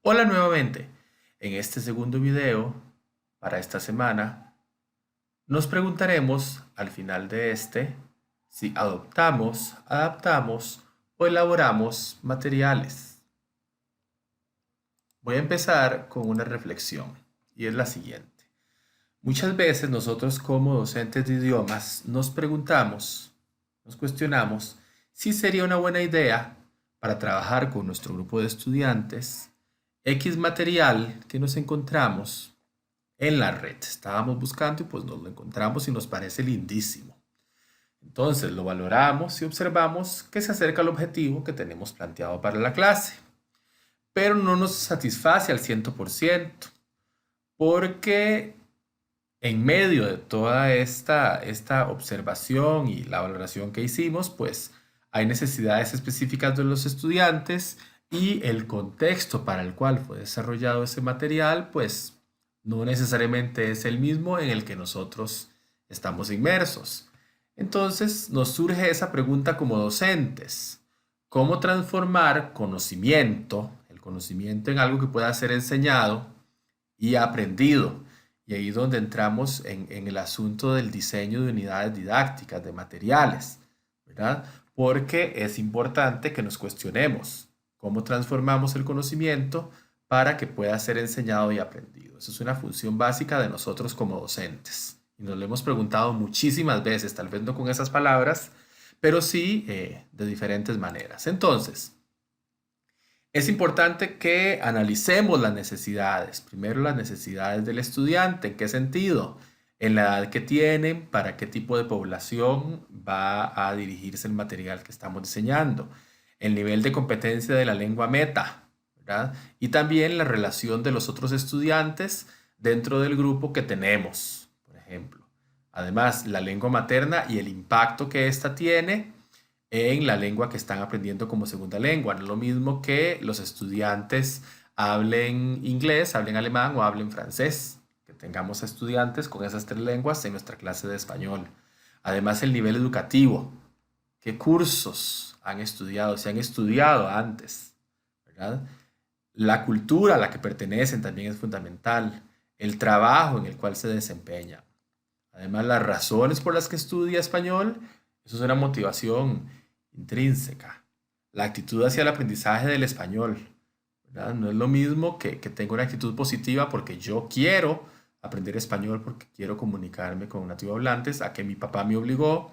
Hola nuevamente. En este segundo video, para esta semana, nos preguntaremos al final de este si adoptamos, adaptamos o elaboramos materiales. Voy a empezar con una reflexión y es la siguiente. Muchas veces nosotros como docentes de idiomas nos preguntamos, nos cuestionamos si sería una buena idea para trabajar con nuestro grupo de estudiantes X material que nos encontramos en la red. Estábamos buscando y pues nos lo encontramos y nos parece lindísimo. Entonces lo valoramos y observamos que se acerca al objetivo que tenemos planteado para la clase, pero no nos satisface al 100% porque en medio de toda esta observación y la valoración que hicimos, pues hay necesidades específicas de los estudiantes y el contexto para el cual fue desarrollado ese material, pues no necesariamente es el mismo en el que nosotros estamos inmersos. Entonces nos surge esa pregunta como docentes. ¿Cómo transformar conocimiento, el conocimiento en algo que pueda ser enseñado y aprendido? Y ahí es donde entramos en el asunto del diseño de unidades didácticas, de materiales, ¿verdad? Porque es importante que nos cuestionemos cómo transformamos el conocimiento para que pueda ser enseñado y aprendido. Eso es una función básica de nosotros como docentes. Y nos lo hemos preguntado muchísimas veces, tal vez no con esas palabras, pero sí de diferentes maneras. Entonces, es importante que analicemos las necesidades. Primero, las necesidades del estudiante. ¿En qué sentido? En la edad que tienen, para qué tipo de población va a dirigirse el material que estamos diseñando. El nivel de competencia de la lengua meta, ¿verdad? Y también la relación de los otros estudiantes dentro del grupo que tenemos, por ejemplo. Además, la lengua materna y el impacto que ésta tiene en la lengua que están aprendiendo como segunda lengua. No es lo mismo que los estudiantes hablen inglés, hablen alemán o hablen francés, que tengamos estudiantes con esas tres lenguas en nuestra clase de español. Además, el nivel educativo. ¿Qué cursos han estudiado? Si han estudiado antes, ¿verdad? La cultura a la que pertenecen también es fundamental. El trabajo en el cual se desempeña. Además, las razones por las que estudia español, eso es una motivación intrínseca. La actitud hacia el aprendizaje del español, ¿verdad? No es lo mismo que tenga una actitud positiva porque yo quiero aprender español porque quiero comunicarme con nativohablantes, a que mi papá me obligó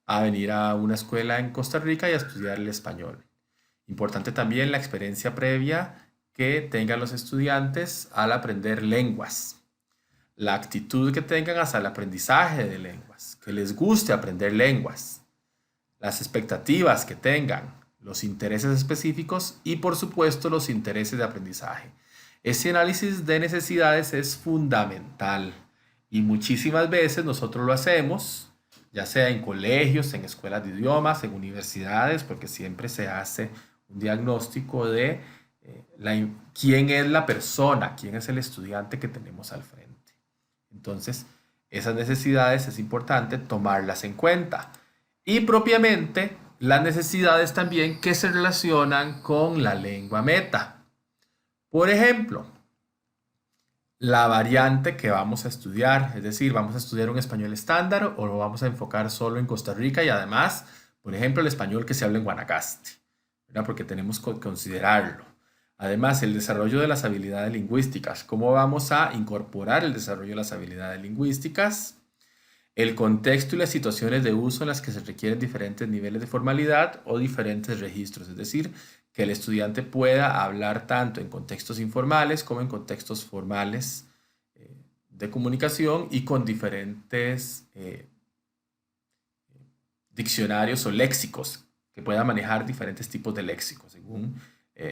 a venir a una escuela en Costa Rica y a estudiar el español. Importante también la experiencia previa que tengan los estudiantes al aprender lenguas, la actitud que tengan hacia el aprendizaje de lenguas, que les guste aprender lenguas, las expectativas que tengan, los intereses específicos y por supuesto los intereses de aprendizaje. Ese análisis de necesidades es fundamental y muchísimas veces nosotros lo hacemos, ya sea en colegios, en escuelas de idiomas, en universidades, porque siempre se hace un diagnóstico de quién es la persona, quién es el estudiante que tenemos al frente. Entonces, esas necesidades es importante tomarlas en cuenta. Y propiamente las necesidades también que se relacionan con la lengua meta. Por ejemplo, la variante que vamos a estudiar, es decir, vamos a estudiar un español estándar o lo vamos a enfocar solo en Costa Rica y además, por ejemplo, el español que se habla en Guanacaste, ¿verdad? Porque tenemos que considerarlo. Además, el desarrollo de las habilidades lingüísticas. ¿Cómo vamos a incorporar el desarrollo de las habilidades lingüísticas? El contexto y las situaciones de uso en las que se requieren diferentes niveles de formalidad o diferentes registros, es decir, que el estudiante pueda hablar tanto en contextos informales como en contextos formales de comunicación y con diferentes diccionarios o léxicos, que pueda manejar diferentes tipos de léxicos según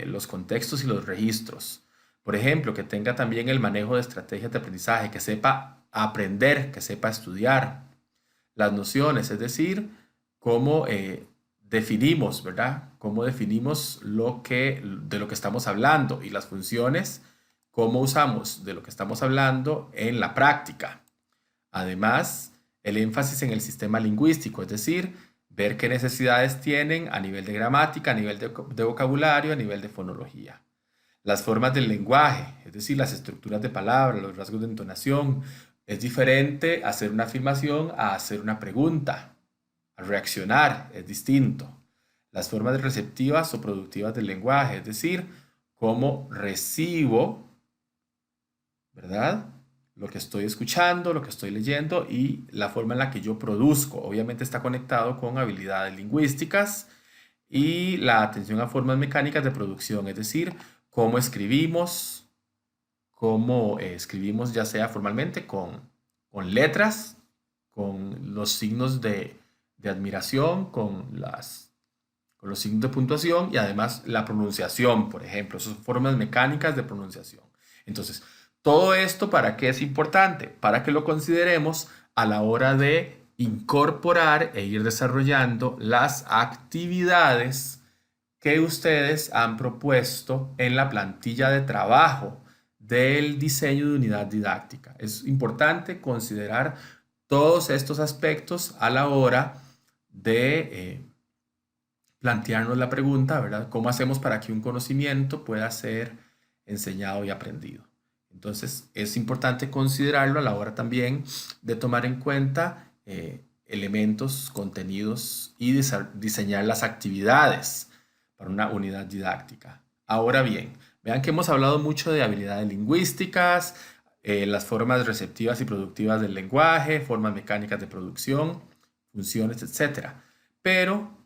los contextos y los registros. Por ejemplo, que tenga también el manejo de estrategias de aprendizaje, que sepa aprender, que sepa estudiar las nociones, es decir, cómo definimos, ¿verdad? Cómo definimos de lo que estamos hablando y las funciones, cómo usamos de lo que estamos hablando en la práctica. Además, el énfasis en el sistema lingüístico, es decir, ver qué necesidades tienen a nivel de gramática, a nivel de vocabulario, a nivel de fonología. Las formas del lenguaje, es decir, las estructuras de palabras, los rasgos de entonación. Es diferente hacer una afirmación a hacer una pregunta. A reaccionar es distinto. Las formas receptivas o productivas del lenguaje, es decir, cómo recibo, ¿verdad? Lo que estoy escuchando, lo que estoy leyendo y la forma en la que yo produzco. Obviamente está conectado con habilidades lingüísticas y la atención a formas mecánicas de producción, es decir, cómo escribimos, ya sea formalmente con letras, con los signos de admiración, con los signos de puntuación y además la pronunciación, por ejemplo, esas son formas mecánicas de pronunciación. Entonces, todo esto, ¿para qué es importante? Para que lo consideremos a la hora de incorporar e ir desarrollando las actividades que ustedes han propuesto en la plantilla de trabajo del diseño de unidad didáctica. Es importante considerar todos estos aspectos a la hora de plantearnos la pregunta, ¿verdad? ¿Cómo hacemos para que un conocimiento pueda ser enseñado y aprendido? Entonces, es importante considerarlo a la hora también de tomar en cuenta elementos, contenidos y diseñar las actividades para una unidad didáctica. Ahora bien, vean que hemos hablado mucho de habilidades lingüísticas, las formas receptivas y productivas del lenguaje, formas mecánicas de producción, funciones, etc. Pero,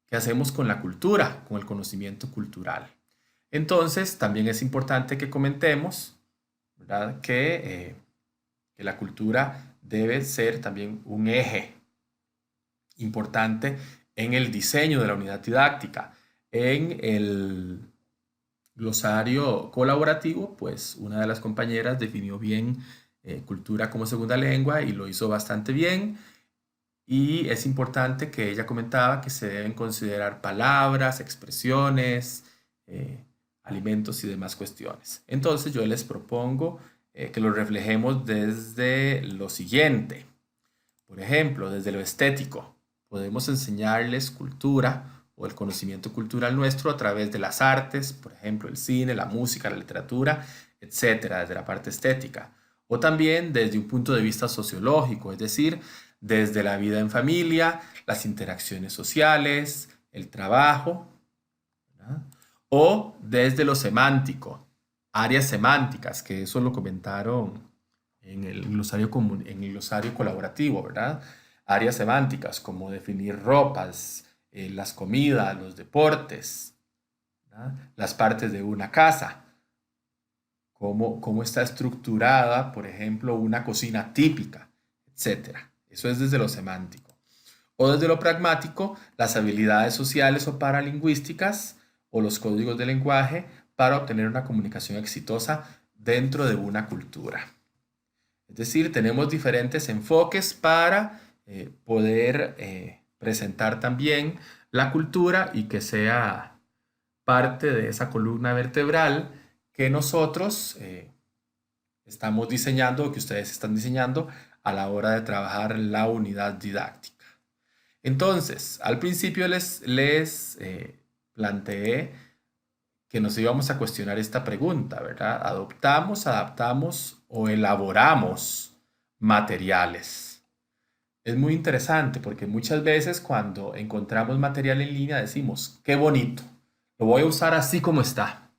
¿qué hacemos con la cultura, con el conocimiento cultural? Entonces, también es importante que comentemos, ¿verdad?, que la cultura debe ser también un eje importante en el diseño de la unidad didáctica. En el glosario colaborativo, pues una de las compañeras definió bien cultura como segunda lengua y lo hizo bastante bien. Y es importante que ella comentaba que se deben considerar palabras, expresiones, alimentos y demás cuestiones. Entonces yo les propongo que lo reflejemos desde lo siguiente. Por ejemplo, desde lo estético. Podemos enseñarles cultura o el conocimiento cultural nuestro a través de las artes, por ejemplo, el cine, la música, la literatura, etcétera, desde la parte estética. O también desde un punto de vista sociológico, es decir, desde la vida en familia, las interacciones sociales, el trabajo, ¿verdad? O desde lo semántico, áreas semánticas, que eso lo comentaron en el glosario común, en el glosario colaborativo, ¿verdad? Áreas semánticas como definir ropas, las comidas, los deportes, ¿verdad? Las partes de una casa, cómo está estructurada, por ejemplo, una cocina típica, etcétera. Eso es desde lo semántico. O desde lo pragmático, las habilidades sociales o paralingüísticas o los códigos de lenguaje para obtener una comunicación exitosa dentro de una cultura. Es decir, tenemos diferentes enfoques para poder presentar también la cultura y que sea parte de esa columna vertebral que nosotros estamos diseñando o que ustedes están diseñando a la hora de trabajar la unidad didáctica. Entonces, al principio les planteé que nos íbamos a cuestionar esta pregunta, ¿verdad? ¿Adoptamos, adaptamos o elaboramos materiales? Es muy interesante porque muchas veces cuando encontramos material en línea decimos, qué bonito, lo voy a usar así como está,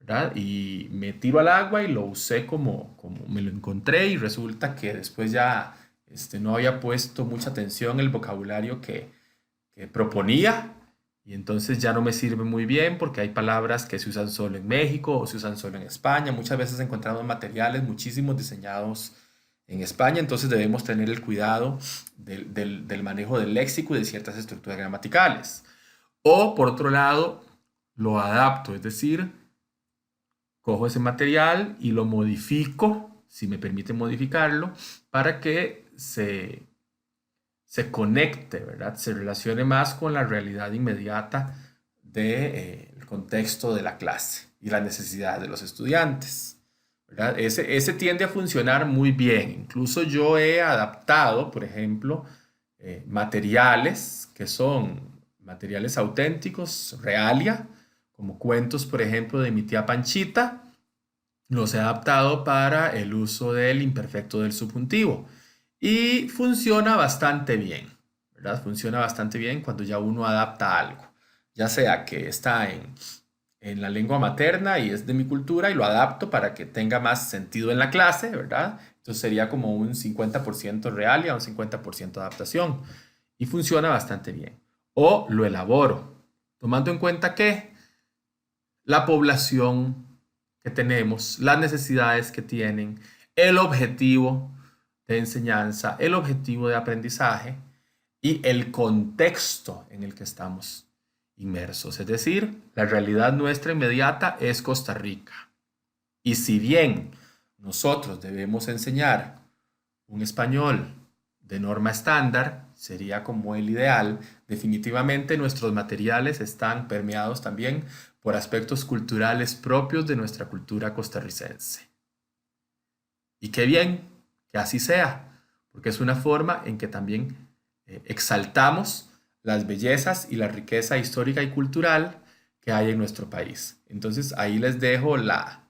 ¿verdad? Y me tiro al agua y lo usé como me lo encontré y resulta que después ya no había puesto mucha atención en el vocabulario que proponía y entonces ya no me sirve muy bien porque hay palabras que se usan solo en México o se usan solo en España. Muchas veces encontramos materiales muchísimos diseñados en España, entonces debemos tener el cuidado del manejo del léxico y de ciertas estructuras gramaticales. O por otro lado, lo adapto, es decir, cojo ese material y lo modifico, si me permite modificarlo, para que se conecte, ¿verdad? Se relacione más con la realidad inmediata del contexto de la clase y las necesidades de los estudiantes, ¿verdad? Ese tiende a funcionar muy bien. Incluso yo he adaptado, por ejemplo, materiales que son materiales auténticos, realia, como cuentos, por ejemplo, de mi tía Panchita, los he adaptado para el uso del imperfecto del subjuntivo. Y funciona bastante bien, ¿verdad? Funciona bastante bien cuando ya uno adapta algo, ya sea que está en la lengua materna y es de mi cultura y lo adapto para que tenga más sentido en la clase, ¿verdad? Entonces sería como un 50% real y a un 50% adaptación. Y funciona bastante bien. O lo elaboro, tomando en cuenta que la población que tenemos, las necesidades que tienen, el objetivo de enseñanza, el objetivo de aprendizaje y el contexto en el que estamos inmersos. Es decir, la realidad nuestra inmediata es Costa Rica. Y si bien nosotros debemos enseñar un español de norma estándar, sería como el ideal, definitivamente nuestros materiales están permeados también por aspectos culturales propios de nuestra cultura costarricense. Y qué bien que así sea, porque es una forma en que también exaltamos las bellezas y la riqueza histórica y cultural que hay en nuestro país. Entonces ahí les dejo la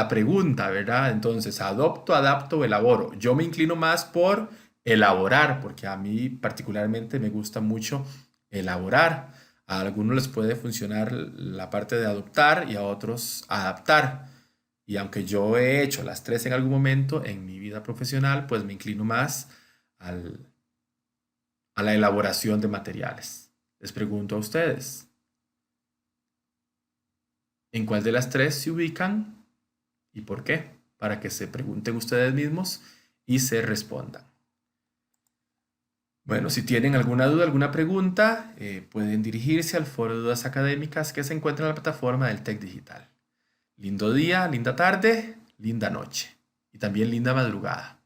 pregunta, ¿verdad? Entonces, adopto, adapto, elaboro. Yo me inclino más por elaborar, porque a mí particularmente me gusta mucho elaborar. A algunos les puede funcionar la parte de adoptar y a otros adaptar. Y aunque yo he hecho las tres en algún momento en mi vida profesional, pues me inclino más al, a la elaboración de materiales. Les pregunto a ustedes, ¿en cuál de las tres se ubican y por qué? Para que se pregunten ustedes mismos y se respondan. Bueno, si tienen alguna duda, alguna pregunta, pueden dirigirse al foro de dudas académicas que se encuentra en la plataforma del TEC Digital. Lindo día, linda tarde, linda noche y también linda madrugada.